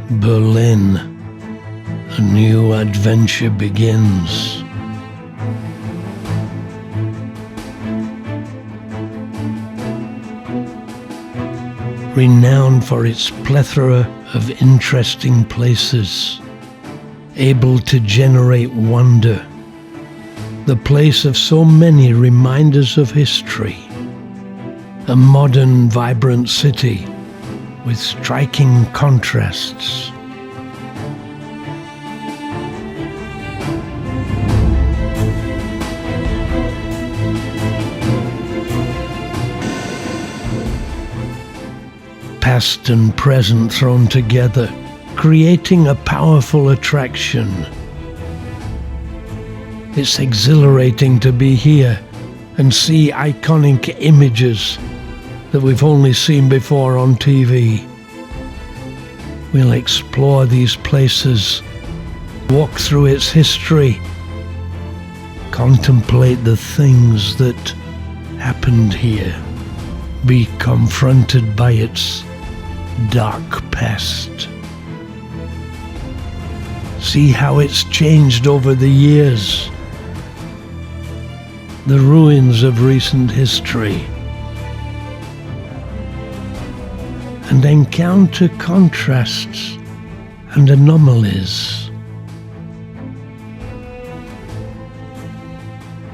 Berlin, a new adventure begins. Renowned for its plethora of interesting places, able to generate wonder, the place of so many reminders of history, a modern, vibrant city with striking contrasts. Past and present thrown together, creating a powerful attraction. It's exhilarating to be here and see iconic images that we've only seen before on TV. We'll explore these places, walk through its history, contemplate the things that happened here, be confronted by its dark past. See how it's changed over the years, the ruins of recent history, and encounter contrasts and anomalies.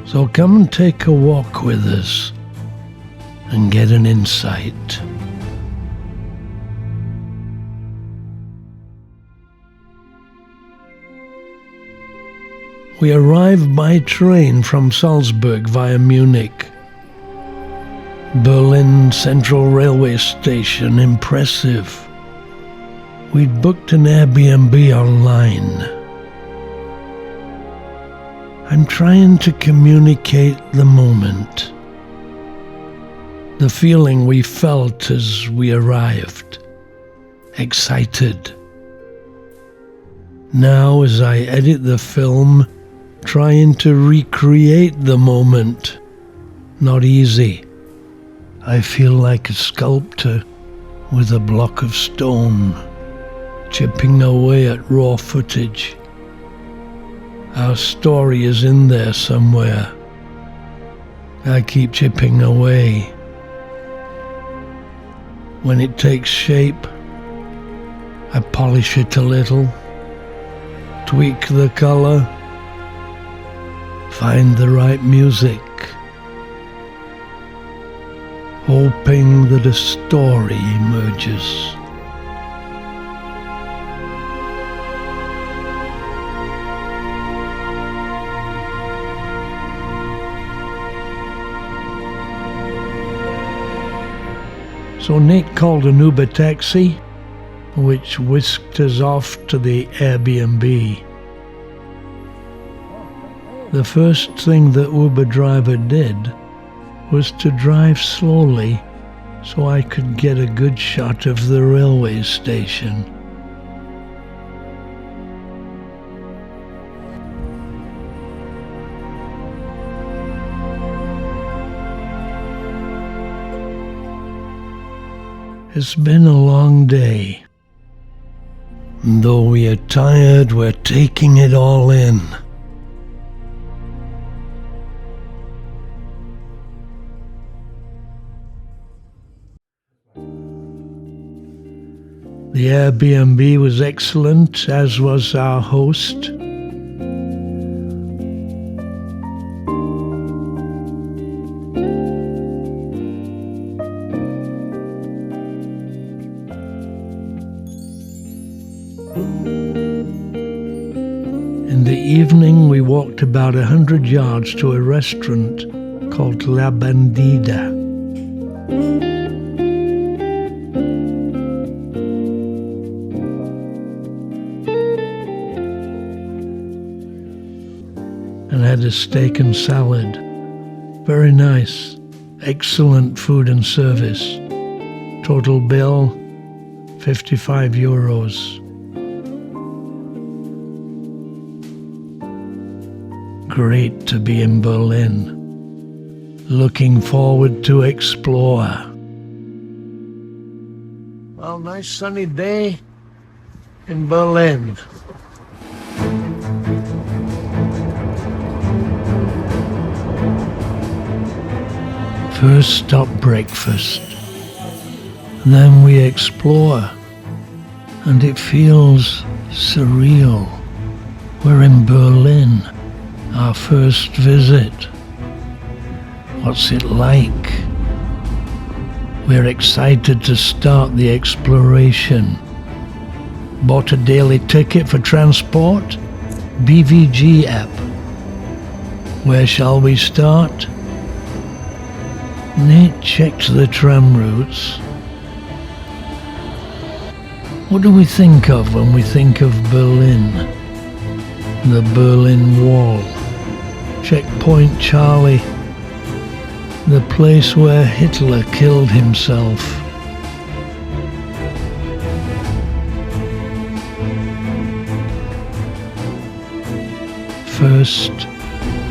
So come and take a walk with us and get an insight. We arrived by train from Salzburg via Munich. Berlin Central Railway Station, impressive. We'd booked an Airbnb online. I'm trying to communicate the moment, the feeling we felt as we arrived, excited. Now, as I edit the film, trying to recreate the moment, not easy. I feel like a sculptor with a block of stone, chipping away at raw footage. Our story is in there somewhere. I keep chipping away. When it takes shape, I polish it a little, tweak the color, find the right music, hoping that a story emerges. So Nate called an Uber taxi, which whisked us off to the Airbnb. The first thing the Uber driver did was to drive slowly so I could get a good shot of the railway station. It's been a long day. Though we are tired, we're taking it all in. The Airbnb was excellent, as was our host. In the evening, we walked about 100 yards to a restaurant called La Bandida. And had a steak and salad. Very nice. Excellent food and service. Total bill, €55. Great to be in Berlin. Looking forward to explore. Well, nice sunny day. in Berlin. First stop breakfast. Then we explore, and it feels surreal. We're in Berlin, our first visit. What's it like? We're excited to start the exploration. Bought a daily ticket for transport, BVG app. Where shall we start? Nate checked the tram routes. What do we think of when we think of Berlin? The Berlin Wall, Checkpoint Charlie, the place where Hitler killed himself. First,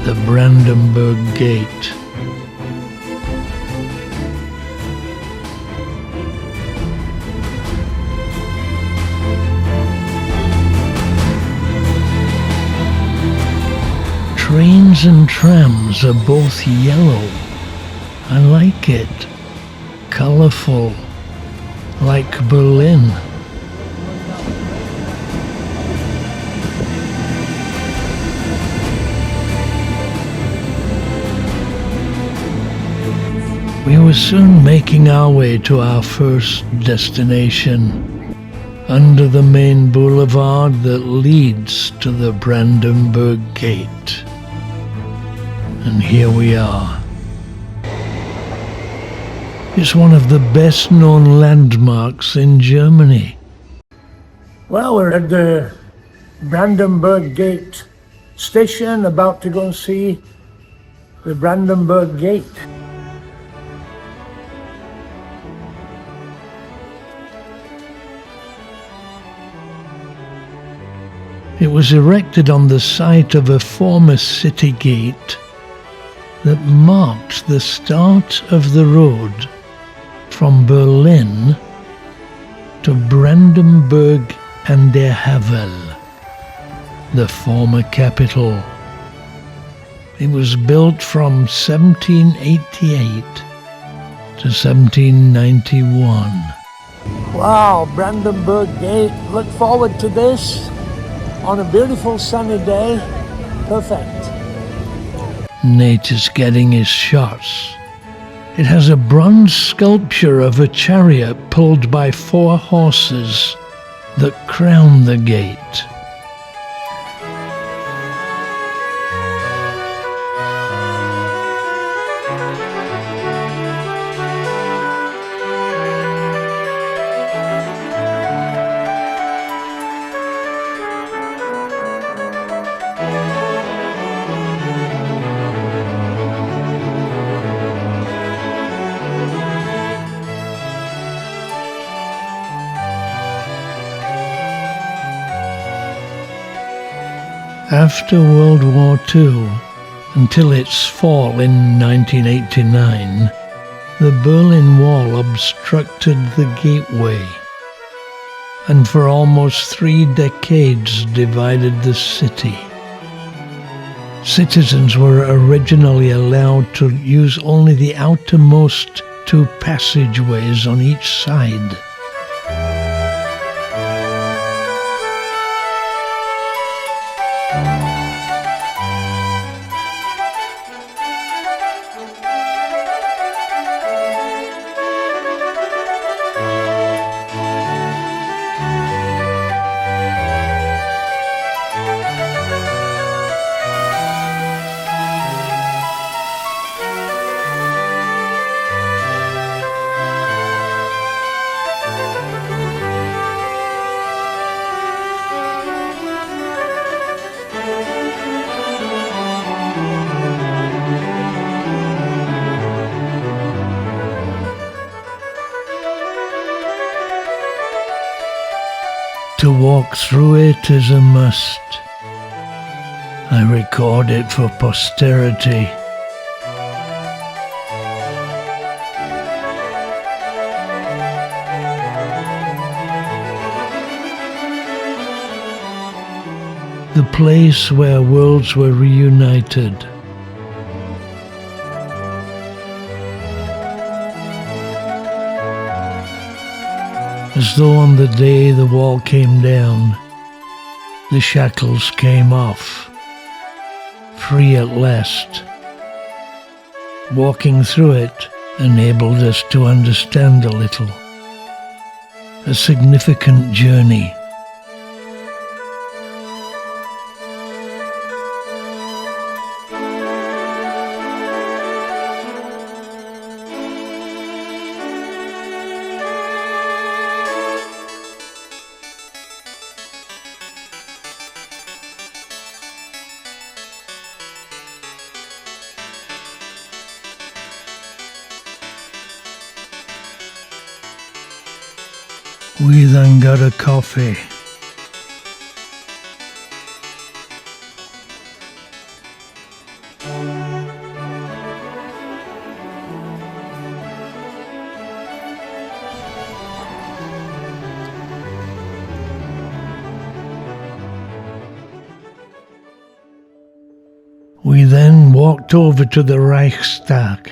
the Brandenburg Gate. Trains and trams are both yellow. I like it. Colorful. Like Berlin. We were soon making our way to our first destination, under the main boulevard that leads to the Brandenburg Gate. And here we are. It's one of the best known landmarks in Germany. Well, we're at the Brandenburg Gate station, about to go and see the Brandenburg Gate. It was erected on the site of a former city gate that marked the start of the road from Berlin to Brandenburg an der Havel, the former capital. It was built from 1788 to 1791. Wow, Brandenburg Gate. Look forward to this on a beautiful sunny day. Perfect. Nate is getting his shots. It has a bronze sculpture of a chariot pulled by 4 horses that crown the gate. After World War II, until its fall in 1989, the Berlin Wall obstructed the gateway, and for almost 3 decades divided the city. Citizens were originally allowed to use only the outermost 2 passageways on each side. To walk through it is a must. I record it for posterity. the place where worlds were reunited. As though on the day the wall came down, the shackles came off, free at last. Walking through it enabled us to understand a little, a significant journey. We then got a coffee. We then walked over to the Reichstag,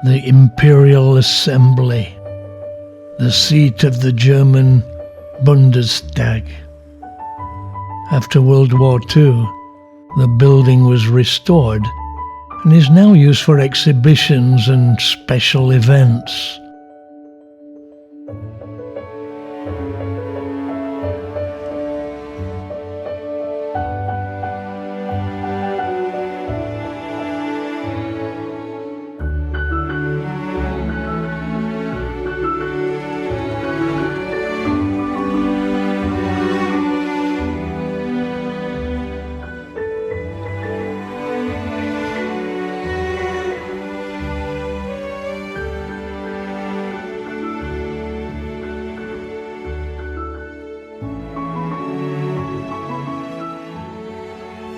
the Imperial Assembly, the seat of the German Bundestag. After World War II, the building was restored and is now used for exhibitions and special events.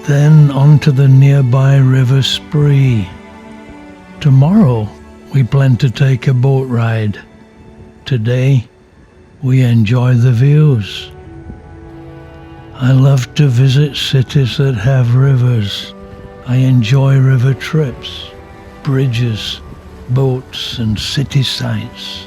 Then on to the nearby River Spree. Tomorrow we plan to take a boat ride. Today we enjoy the views. I love to visit cities that have rivers. I enjoy river trips, bridges, boats and city sights.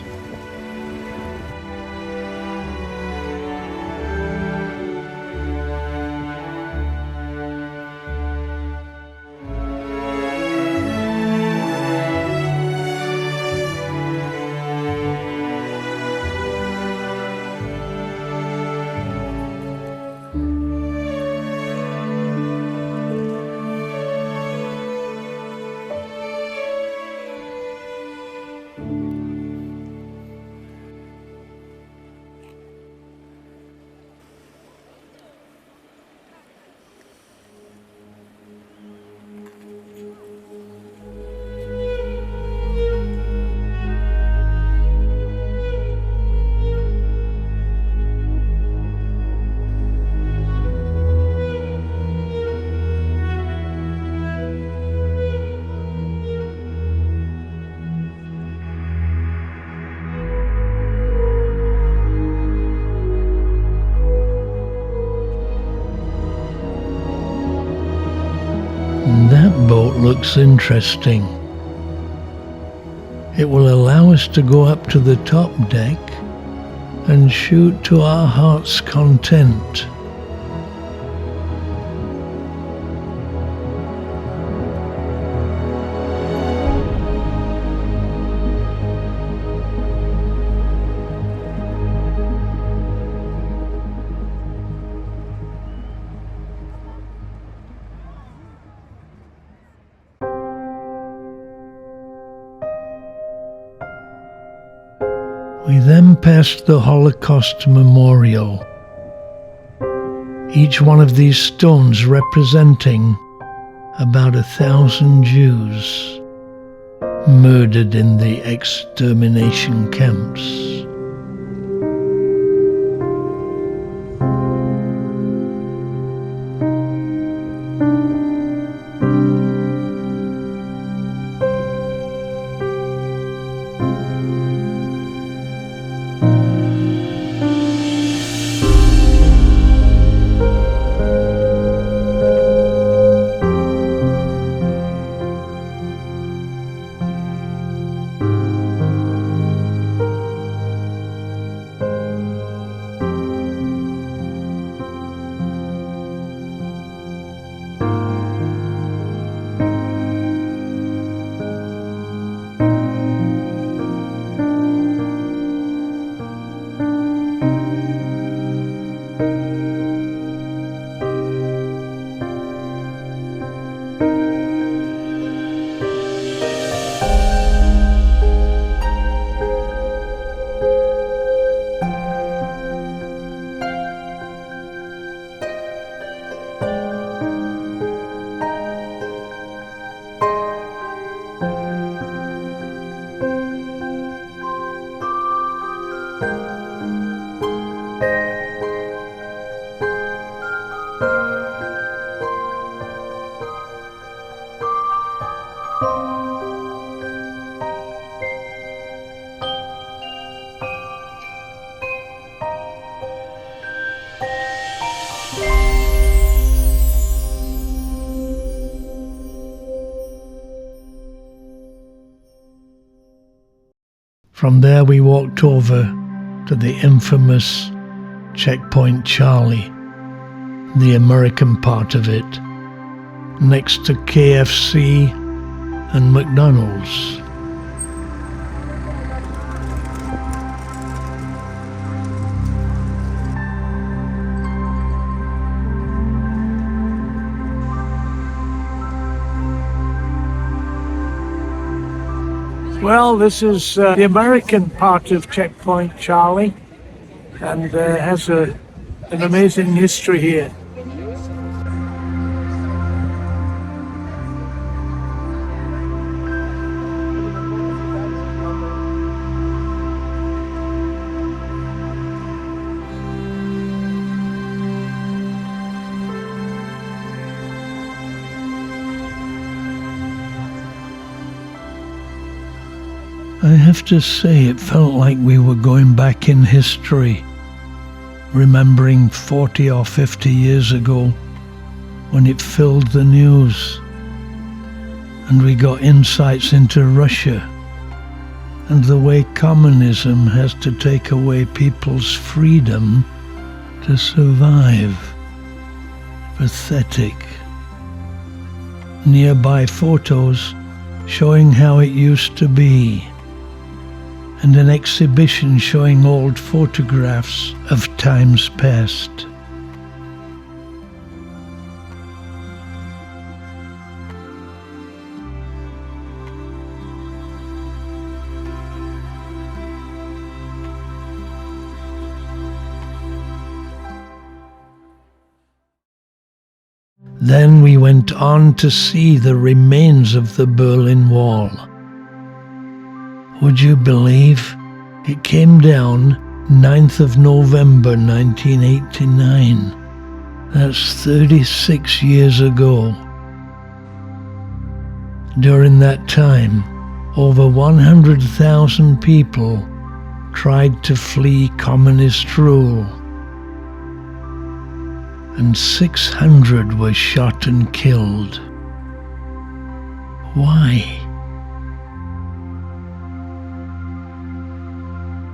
That boat looks interesting. It will allow us to go up to the top deck and shoot to our heart's content. We then passed the Holocaust Memorial, each one of these stones representing about 1,000 Jews murdered in the extermination camps. From there we walked over to the infamous Checkpoint Charlie, the American part of it, next to KFC and McDonald's. Well, this is the American part of Checkpoint Charlie, and has an amazing history here. I have to say, it felt like we were going back in history, remembering 40 or 50 years ago when it filled the news, and we got insights into Russia and the way communism has to take away people's freedom to survive. Pathetic. Nearby photos showing how it used to be, and an exhibition showing old photographs of times past. Then we went on to see the remains of the Berlin Wall. Would you believe it came down 9th of November 1989? That's 36 years ago. During that time, over 100,000 people tried to flee communist rule, and 600 were shot and killed. Why?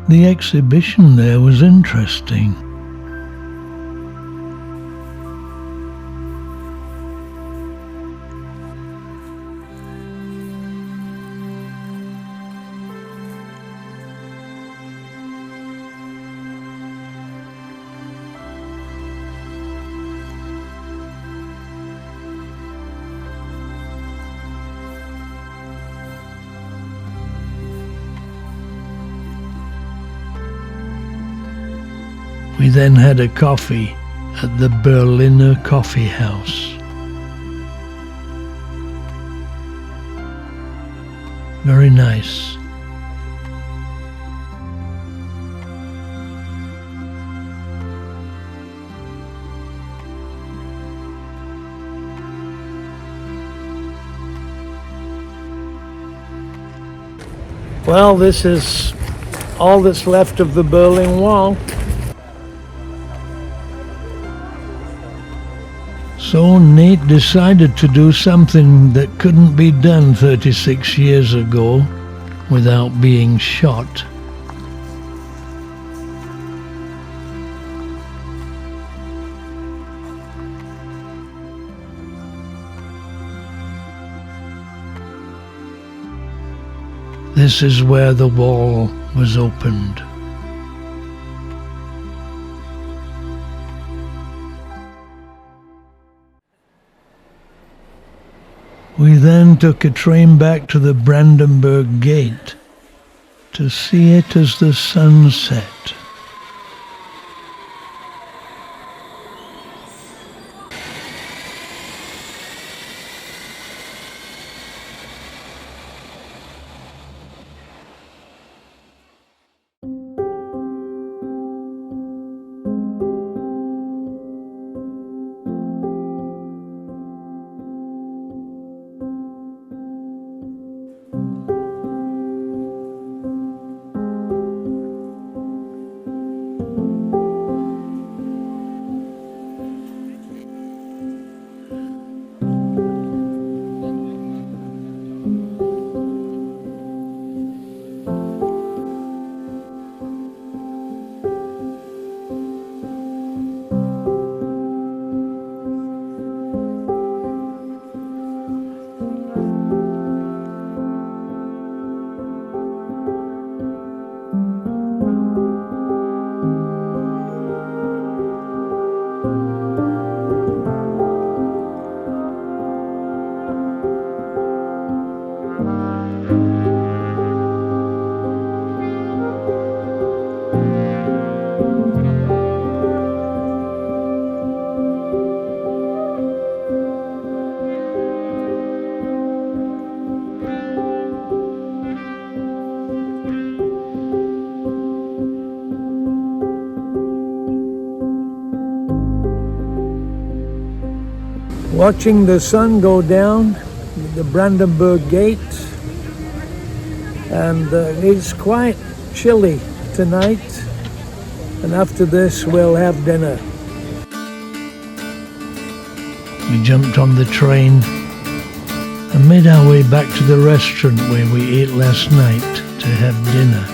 The exhibition there was interesting. We then had a coffee at the Berliner Coffee House. Very nice. Well, this is all that's left of the Berlin Wall. So Nate decided to do something that couldn't be done 36 years ago without being shot. This is where the wall was opened. We then took a train back to the Brandenburg Gate to see it as the sun set. watching the sun go down the Brandenburg Gate, and it's quite chilly tonight, and after this we'll have dinner. We jumped on the train and made our way back to the restaurant where we ate last night to have dinner.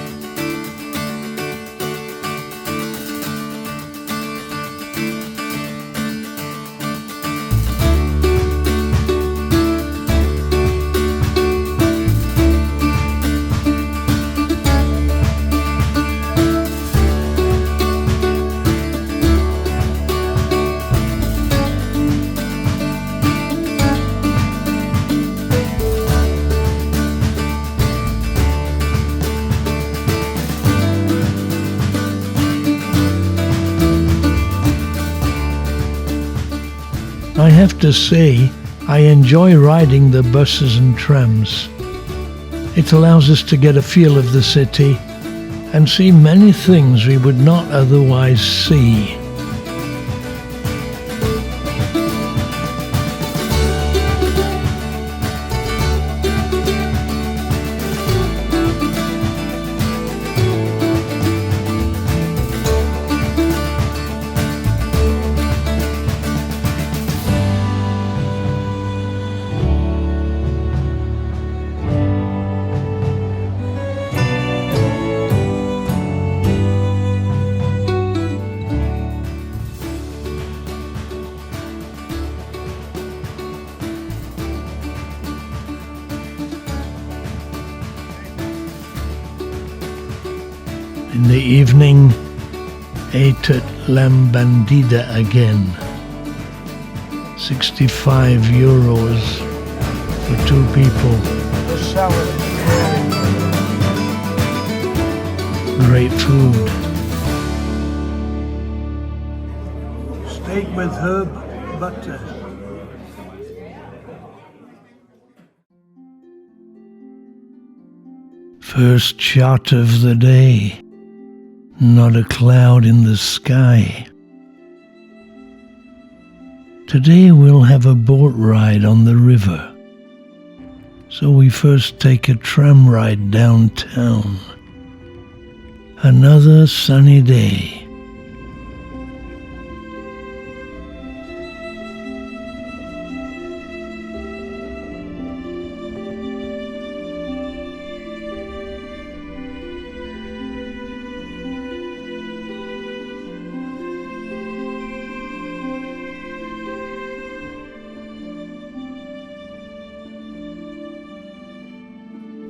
I have to say, I enjoy riding the buses and trams. It allows us to get a feel of the city and see many things we would not otherwise see. In the evening, ate at Lambandida again. 65 euros for 2 people. The salad is Great food. steak with herb butter. First shot of the day. Not a cloud in the sky. Today we'll have a boat ride on the river. So we first take a tram ride downtown. Another sunny day.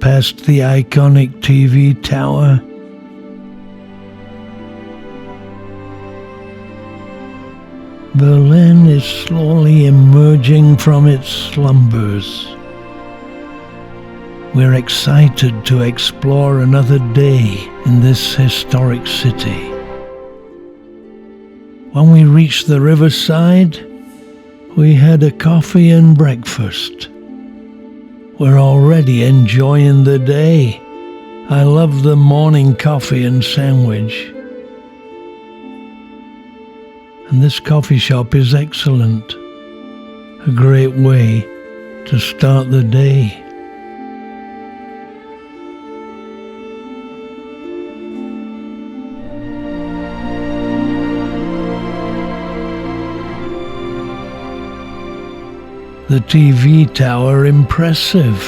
Past the iconic TV tower. Berlin is slowly emerging from its slumbers. We're excited to explore another day in this historic city. When we reached the riverside, we had a coffee and breakfast. We're already enjoying the day. I love the morning coffee and sandwich. And this coffee shop is excellent. A great way to start the day. The TV tower impressive.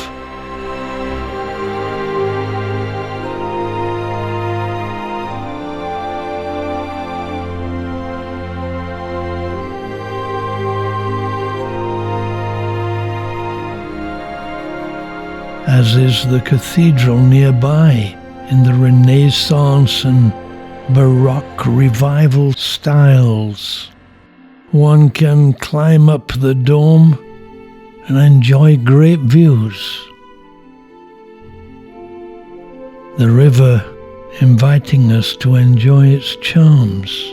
As is the cathedral nearby in the Renaissance and Baroque revival styles. One can climb up the dome and enjoy great views. The river inviting us to enjoy its charms.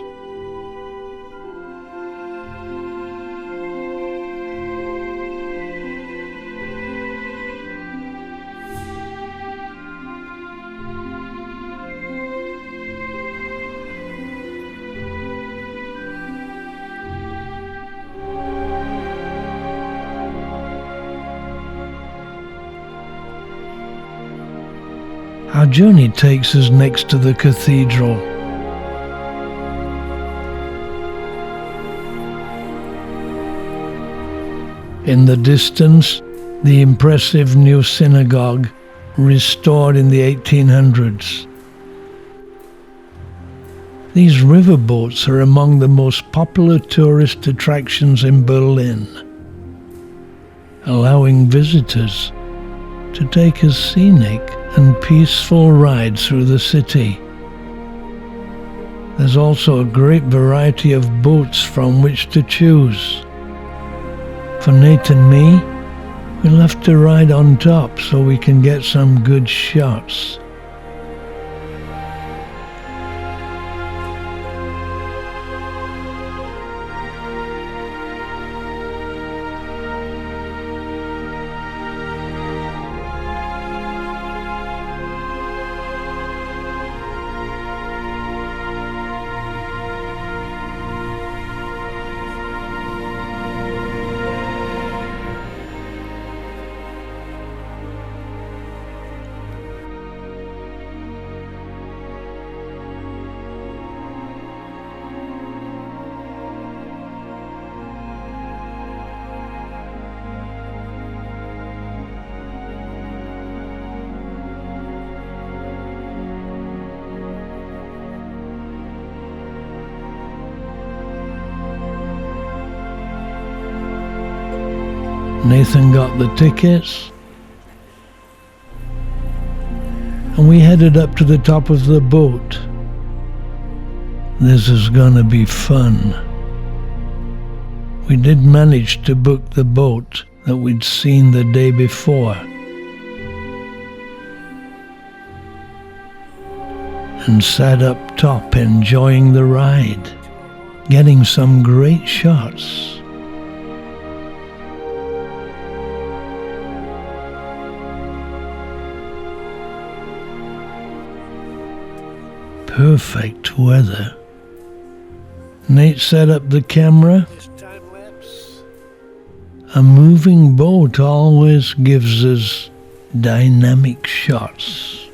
Our journey takes us next to the cathedral. In the distance, the impressive new synagogue, restored in the 1800s. These riverboats are among the most popular tourist attractions in Berlin, allowing visitors to take a scenic and peaceful ride through the city. There's also a great variety of boats from which to choose. For Nate and me, we'll have to ride on top so we can get some good shots. Nathan got the tickets, and we headed up to the top of the boat. This is gonna be fun. We did manage to book the boat that we'd seen the day before, and sat up top enjoying the ride, getting some great shots. Perfect weather. Nate set up the camera. A moving boat always gives us dynamic shots.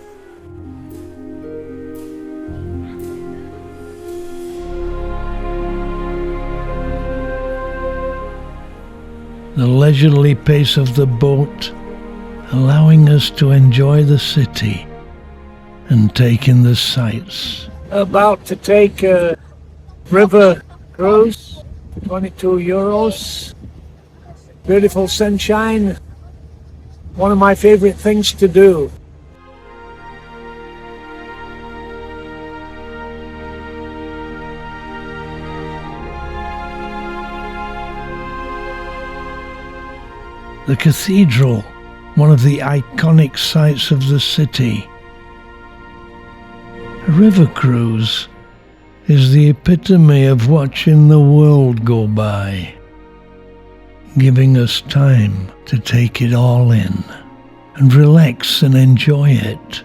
The leisurely pace of the boat allowing us to enjoy the city and take in the sights. About to take a river cruise, 22 euros. Beautiful sunshine. One of my favorite things to do. The cathedral, one of the iconic sights of the city. A river cruise is the epitome of watching the world go by, giving us time to take it all in and relax and enjoy it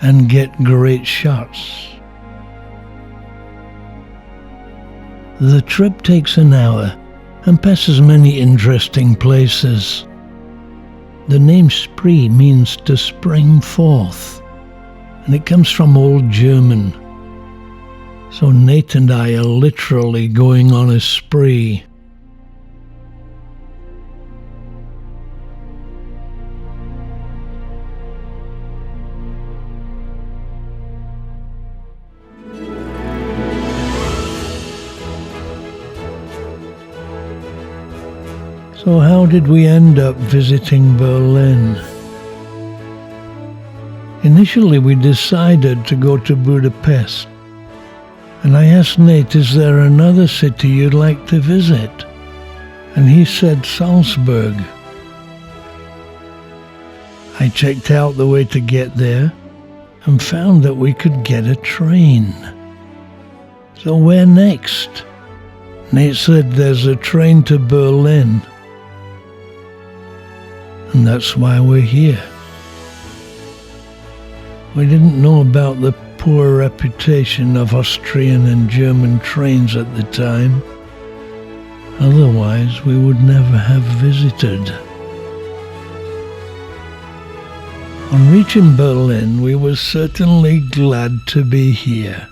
and get great shots. The trip takes an hour and passes many interesting places. The name Spree means to spring forth, and it comes from Old German. So Nate and I are literally going on a spree. So how did we end up visiting Berlin? Initially we decided to go to Budapest, and I asked Nate, is there another city you'd like to visit? And he said Salzburg. I checked out the way to get there and found that we could get a train. So where next? Nate said there's a train to Berlin, and that's why we're here. We didn't know about the poor reputation of Austrian and German trains at the time. Otherwise, we would never have visited. On reaching Berlin, we were certainly glad to be here.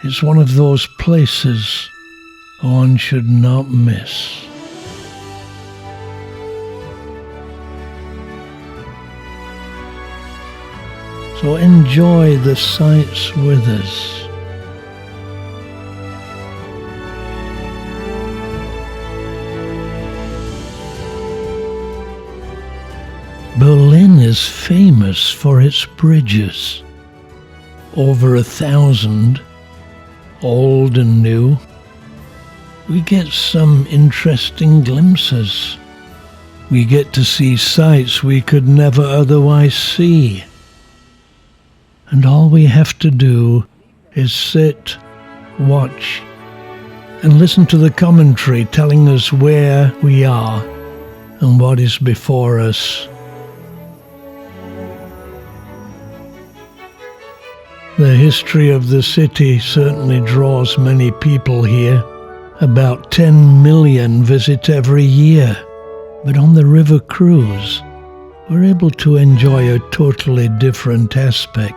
It's one of those places one should not miss. So enjoy the sights with us. Berlin is famous for its bridges. Over 1,000, old and new. We get some interesting glimpses. We get to see sights we could never otherwise see. And all we have to do is sit, watch, and listen to the commentary telling us where we are and what is before us. The history of the city certainly draws many people here. About 10 million visit every year. But on the river cruise, we're able to enjoy a totally different aspect.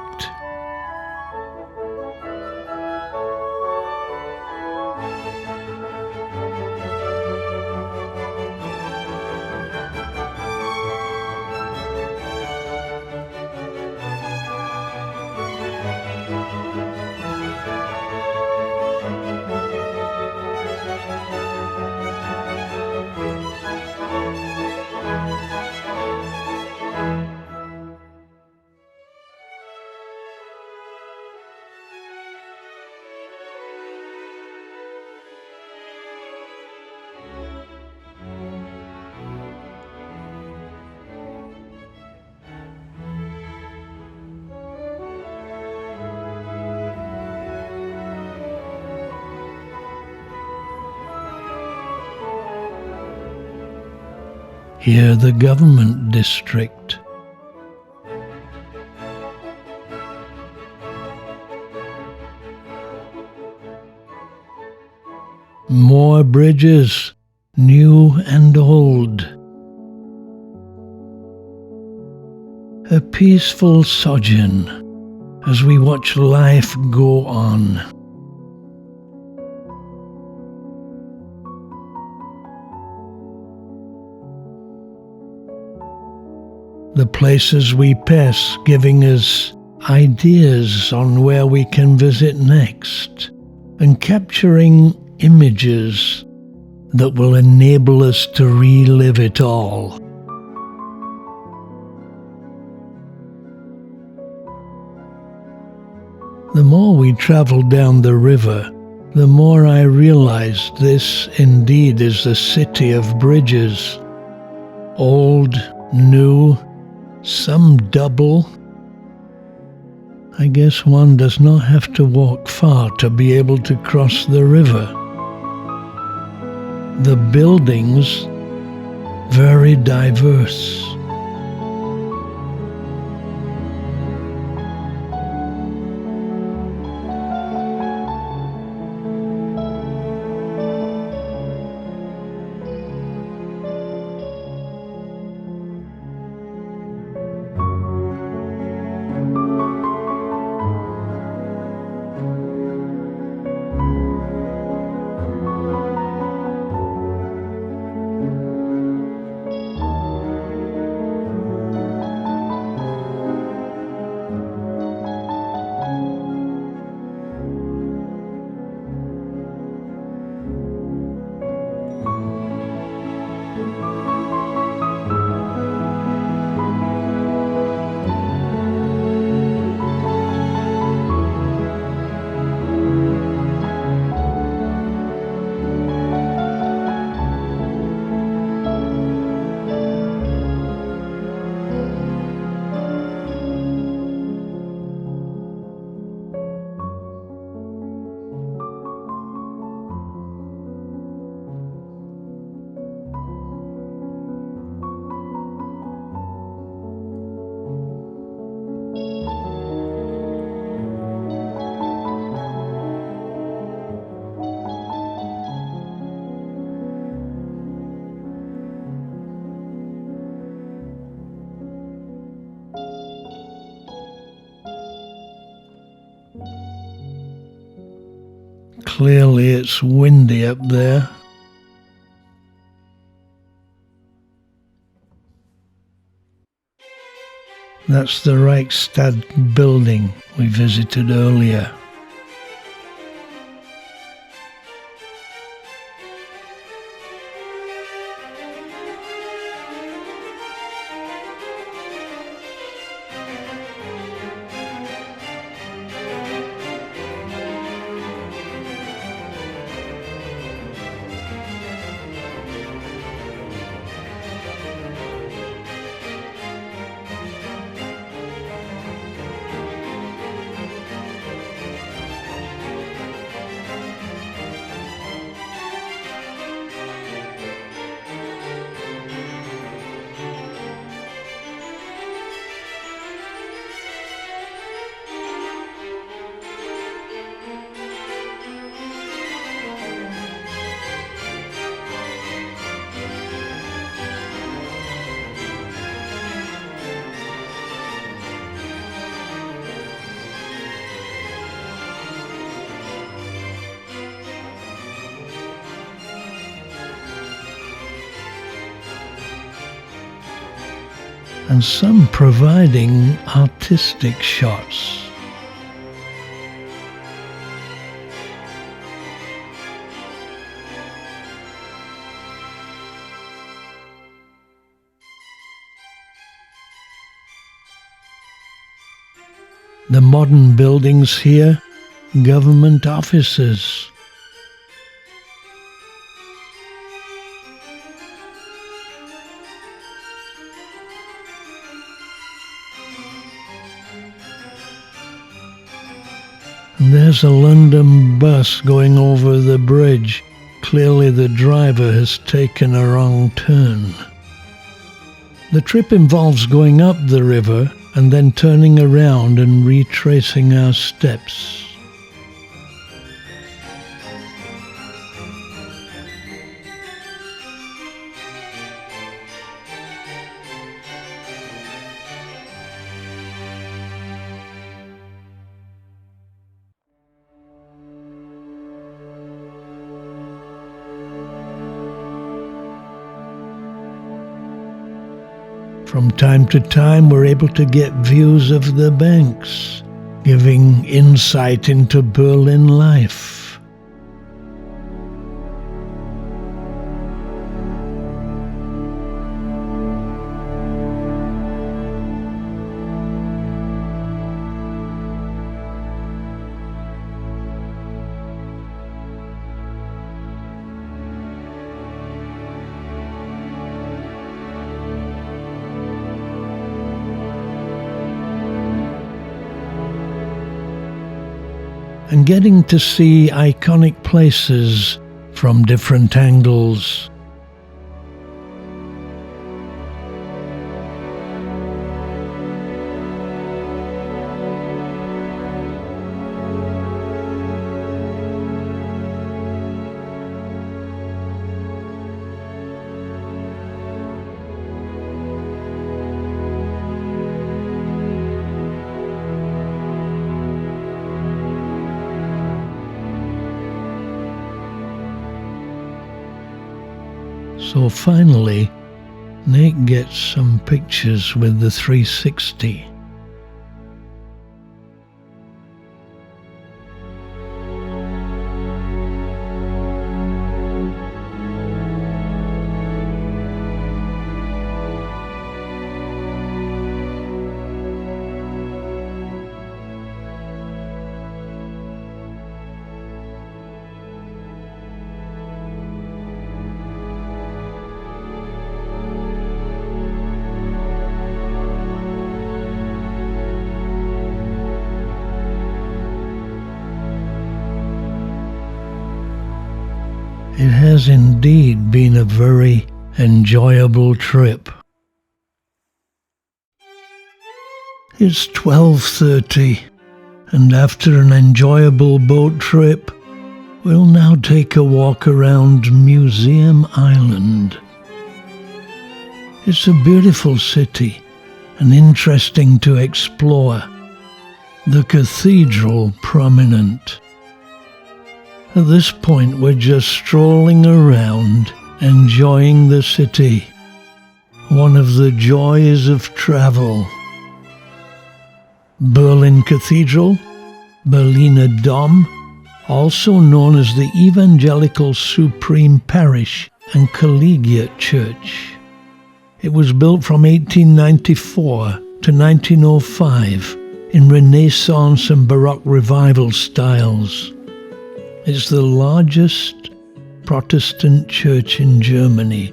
Here the government district. More bridges, new and old. A peaceful sojourn as we watch life go on. The places we pass giving us ideas on where we can visit next, and capturing images that will enable us to relive it all. The more we travel down the river, the more I realized this indeed is a city of bridges. Old, new, some double. I guess one does not have to walk far to be able to cross the river. The buildings, very diverse. Clearly it's windy up there. That's the Reichstag building we visited earlier. And some providing artistic shots. The modern buildings here, government offices. And there's a London bus going over the bridge. Clearly the driver has taken a wrong turn. The trip involves going up the river and then turning around and retracing our steps. From time to time, we're able to get views of the banks, giving insight into Berlin life. And getting to see iconic places from different angles. So finally, Nate gets some pictures with the 360. It has indeed been a very enjoyable trip. It's 12:30, and after an enjoyable boat trip, we'll now take a walk around Museum Island. It's a beautiful city and interesting to explore, the cathedral prominent. At this point, we're just strolling around, enjoying the city. One of the joys of travel. Berlin Cathedral, Berliner Dom, also known as the Evangelical Supreme Parish and Collegiate Church. It was built from 1894 to 1905 in Renaissance and Baroque Revival styles. It's the largest Protestant church in Germany.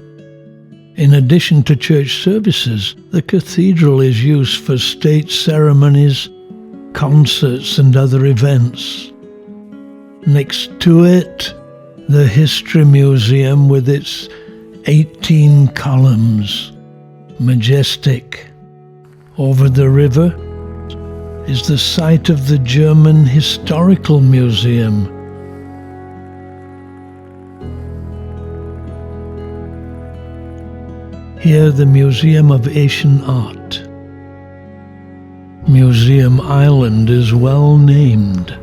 In addition to church services, the cathedral is used for state ceremonies, concerts and other events. Next to it, the History Museum with its 18 columns. Majestic. Over the river is the site of the German Historical Museum. Here, the Museum of Asian Art. Museum Island is well named.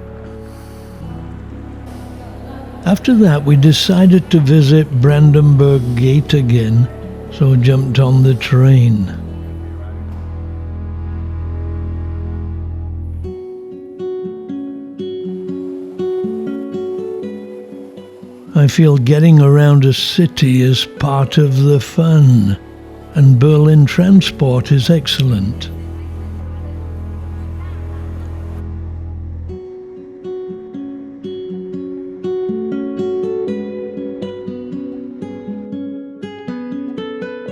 After that, we decided to visit Brandenburg Gate again, so jumped on the train. I feel getting around a city is part of the fun, and Berlin transport is excellent.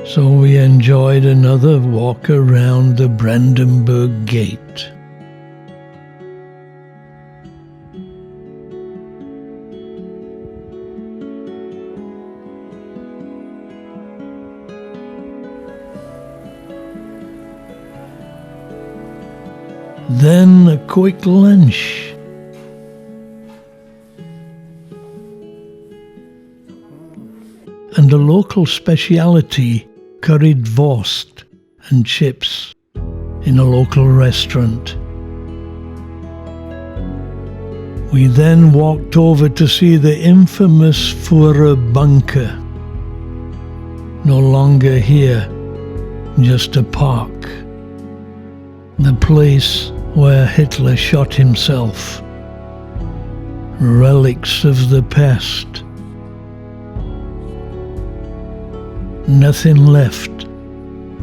So we enjoyed another walk around the Brandenburg Gate. Then a quick lunch. And a local speciality, curried wurst and chips in a local restaurant. We then walked over to see the infamous Führer bunker. No longer here, just a park. The place where Hitler shot himself. Relics of the past. Nothing left,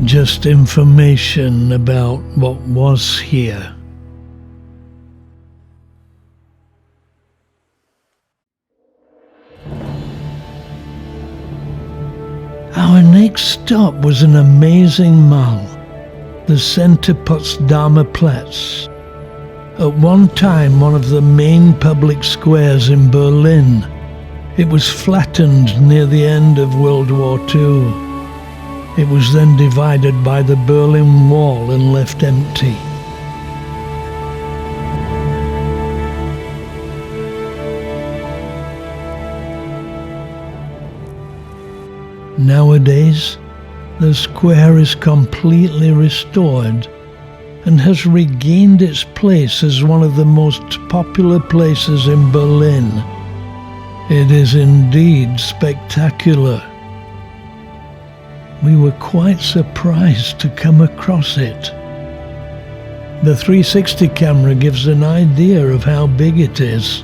just information about what was here. Our next stop was an amazing mall, the center Potsdamer Platz. At one time, one of the main public squares in Berlin. It was flattened near the end of World War II. It was then divided by the Berlin Wall and left empty. Nowadays, the square is completely restored and has regained its place as one of the most popular places in Berlin. It is indeed spectacular. We were quite surprised to come across it. The 360 camera gives an idea of how big it is.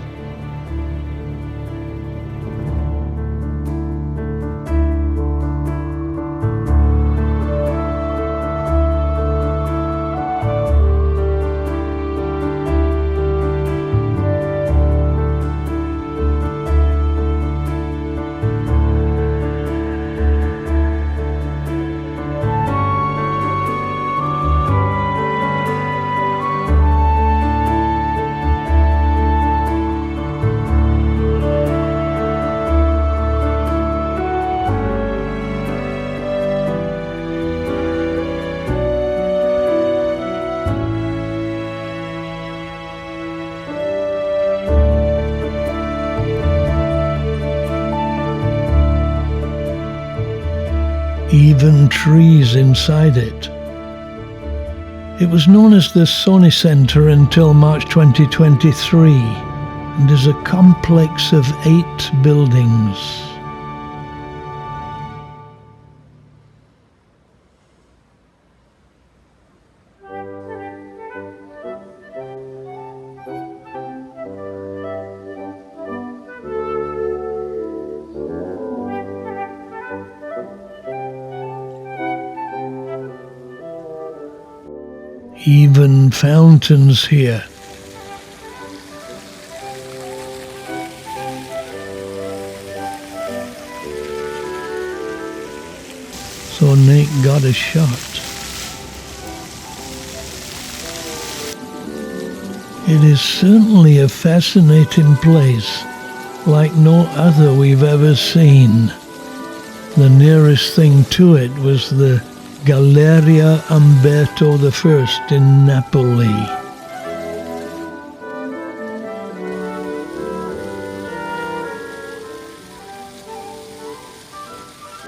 Even trees inside it. It was known as the Sony Center until March 2023. and is a complex of 8 buildings. Even fountains here. So Nick got a shot. It is certainly a fascinating place, like no other we've ever seen. The nearest thing to it was the Galleria Umberto I in Napoli.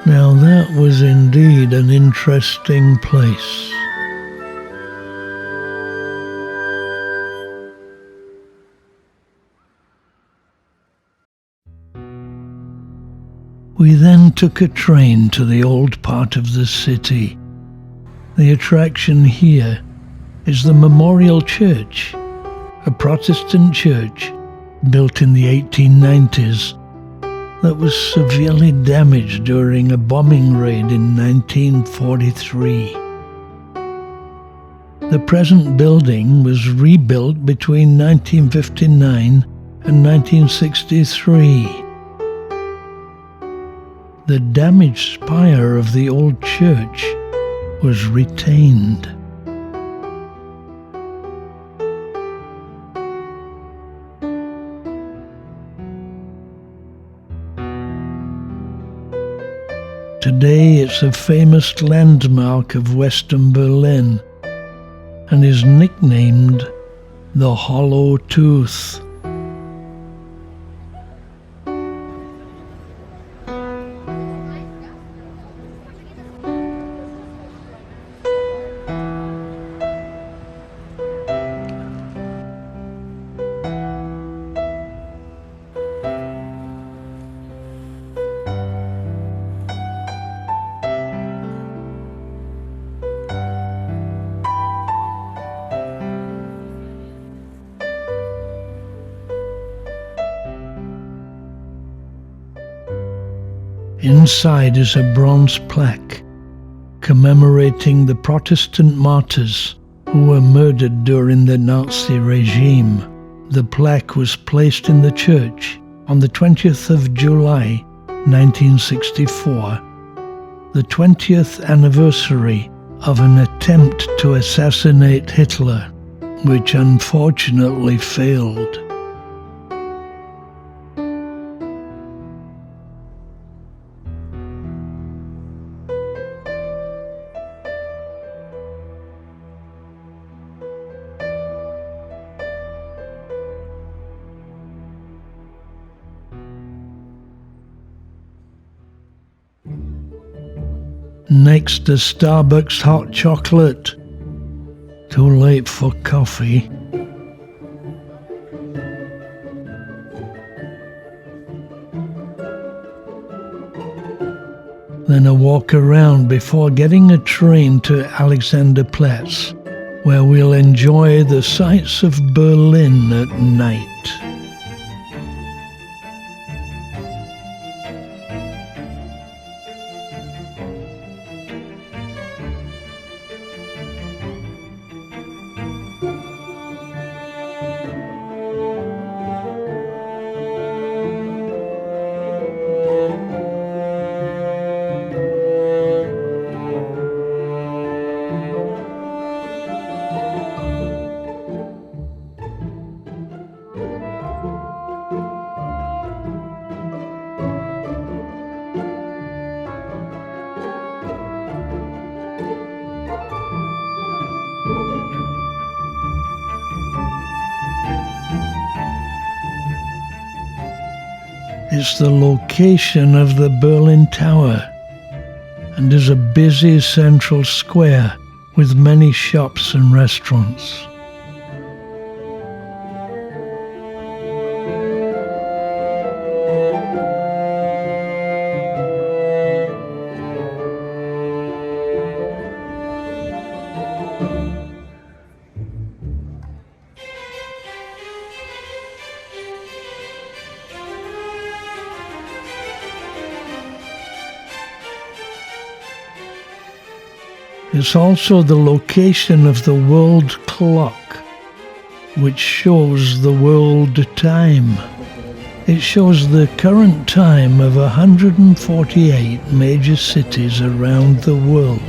Now that was indeed an interesting place. We then took a train to the old part of the city. The attraction here is the Memorial Church, a Protestant church built in the 1890s that was severely damaged during a bombing raid in 1943. The present building was rebuilt between 1959 and 1963. The damaged spire of the old church was retained. Today it's a famous landmark of Western Berlin and is nicknamed the Hollow Tooth. Inside is a bronze plaque commemorating the Protestant martyrs who were murdered during the Nazi regime. The plaque was placed in the church on the 20th of July, 1964, the 20th anniversary of an attempt to assassinate Hitler, which unfortunately failed. Next to Starbucks hot chocolate. Too late for coffee. Then a walk around before getting a train to Alexanderplatz, where we'll enjoy the sights of Berlin at night. It's the location of the Berlin Tower and is a busy central square with many shops and restaurants. It's also the location of the world clock, which shows the world time. It shows the current time of 148 major cities around the world.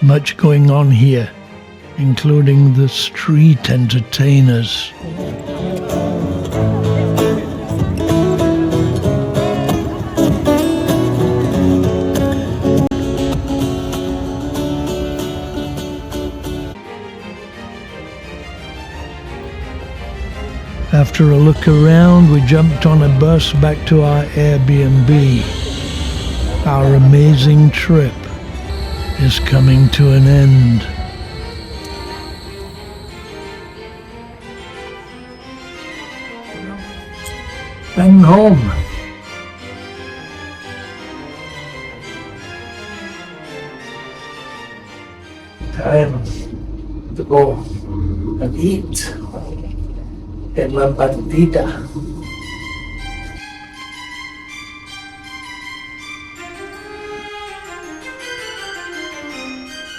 Much going on here, including the street entertainers. After a look around, we jumped on a bus back to our Airbnb. Our amazing trip is coming to an end. Heading home. Time to go and eat in La Bandida.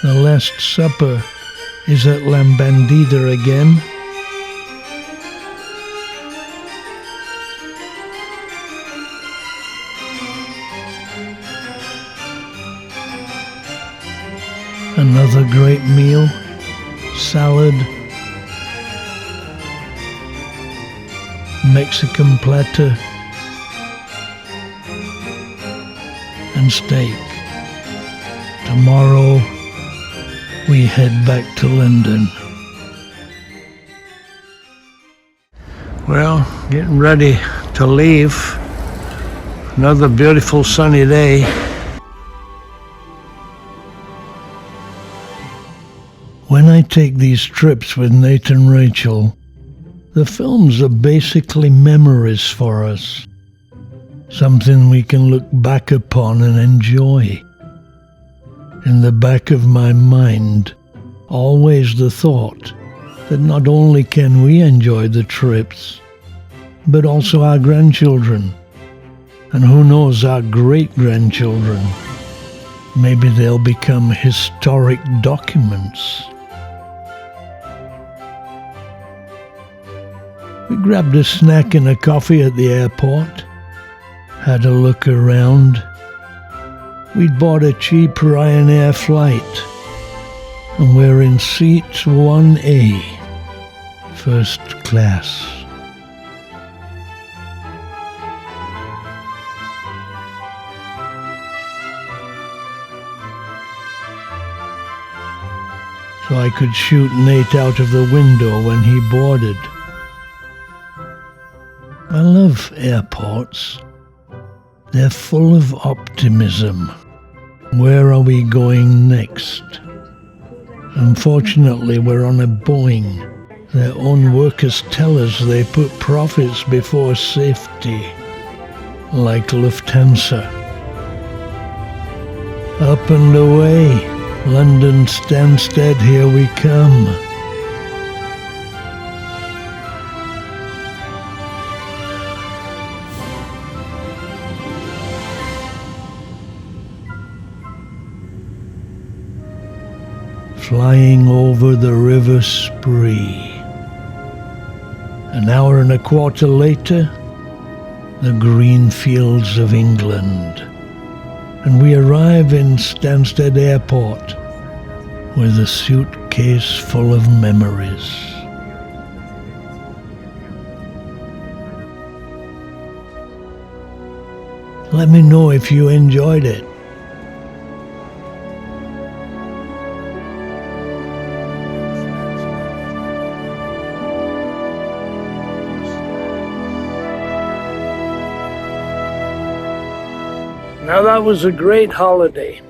The Last Supper is at La Bandida again. Another great meal, salad, Mexican platter, and steak. Tomorrow we head back to London. Well, getting ready to leave. Another beautiful sunny day. When I take these trips with Nate and Rachel, the films are basically memories for us. Something we can look back upon and enjoy. In the back of my mind, always the thought that not only can we enjoy the trips, but also our grandchildren, and who knows, our great-grandchildren. Maybe they'll become historic documents. We grabbed a snack and a coffee at the airport, had a look around. We'd bought a cheap Ryanair flight, and we're in seats 1A, first class. So I could shoot Nate out of the window when he boarded. I love airports. They're full of optimism. Where are we going next? Unfortunately, we're on a Boeing. Their own workers tell us they put profits before safety, like Lufthansa. Up and away, London Stansted, here we come. Flying over the River Spree. An hour and a quarter later, the green fields of England. And we arrive in Stansted Airport with a suitcase full of memories. Let me know if you enjoyed it. Now that was a great holiday.